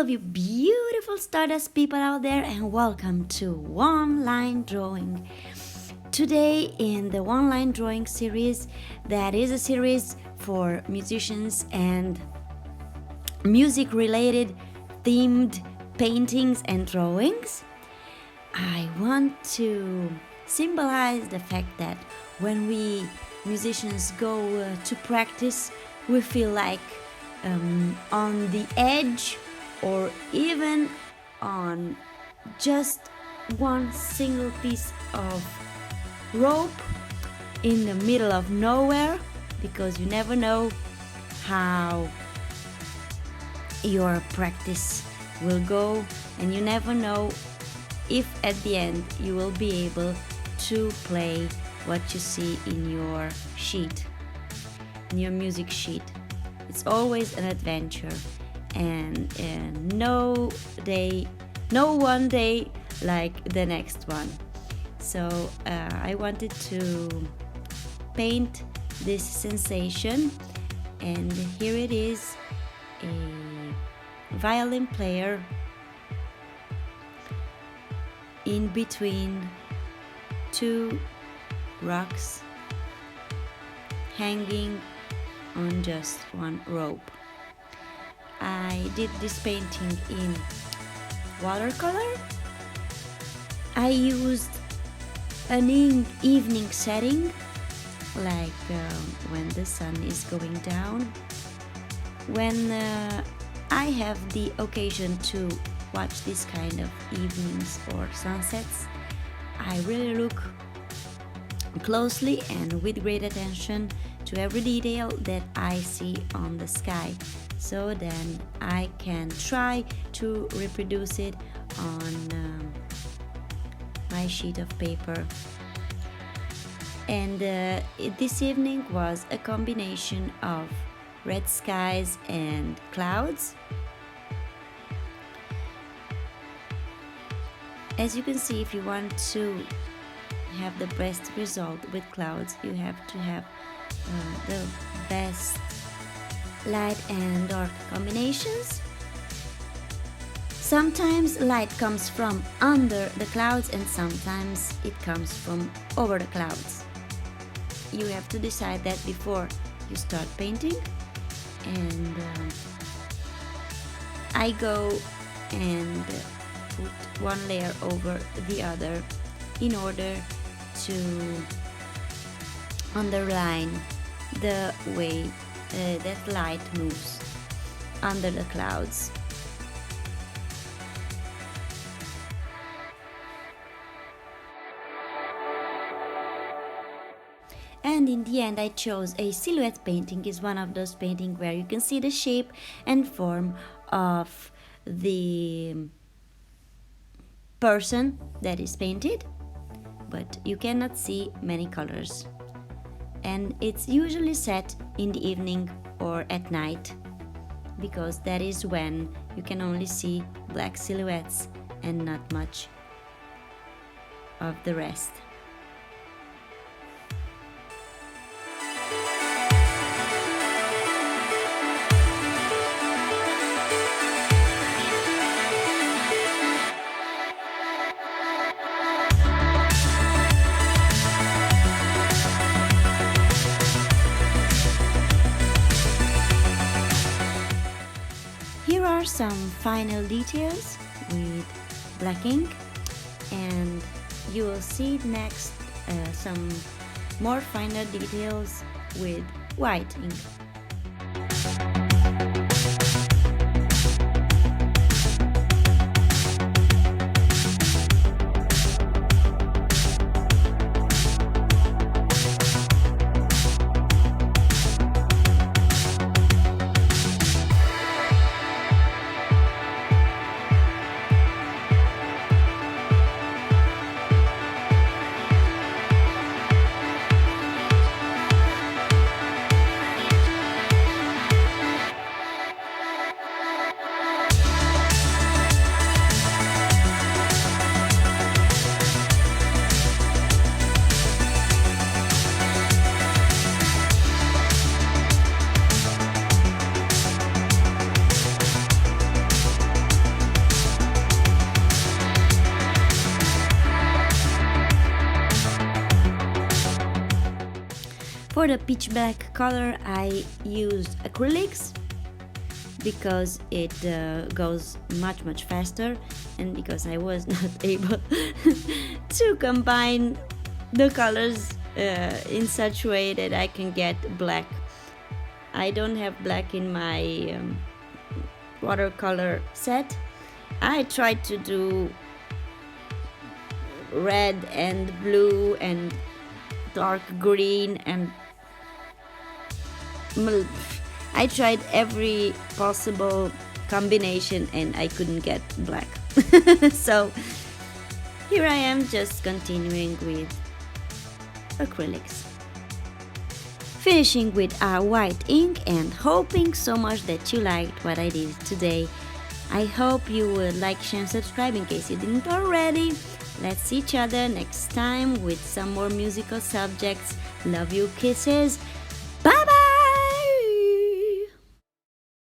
of you beautiful Stardust people out there, and welcome to One Line Drawing. Today in the One Line Drawing series, that is a series for musicians and music related themed paintings and drawings, I want to symbolize the fact that when we musicians go to practice, we feel like on the edge or even on just one single piece of rope in the middle of nowhere, because you never know how your practice will go, and you never know if at the end you will be able to play what you see in your sheet, in your music sheet. It's always an adventure, and no one day like the next one. So I wanted to paint this sensation, and here it is, a violin player in between two rocks hanging on just one rope. I did this painting in watercolor. I used an evening setting, like when the sun is going down. When I have the occasion to watch this kind of evenings or sunsets, I really look closely and with great attention to every detail that I see on the sky, so then I can try to reproduce it on my sheet of paper. And this evening was a combination of red skies and clouds. As you can see, if you want to have the best result with clouds, you have to have the best light and dark combinations. Sometimes light comes from under the clouds, and sometimes it comes from over the clouds. You have to decide that before you start painting, and I go and put one layer over the other in order to underline the way that light moves under the clouds. And in the end, I chose a silhouette painting. Is one of those paintings where you can see the shape and form of the person that is painted, but you cannot see many colors. And it's usually set in the evening or at night, because that is when you can only see black silhouettes and not much of the rest. Here are some final details with black ink, and you will see next some more finer details with white ink. For the pitch black color, I used acrylics because it goes much faster, and because I was not able to combine the colors in such a way that I can get black. I don't have black in my watercolor set. I tried to do red and blue and dark green, and I tried every possible combination and I couldn't get black. So here I am, just continuing with acrylics, finishing with our white ink, and hoping so much that you liked what I did today. I hope you will like, share and subscribe in case you didn't already. Let's see each other next time with some more musical subjects. Love you, kisses.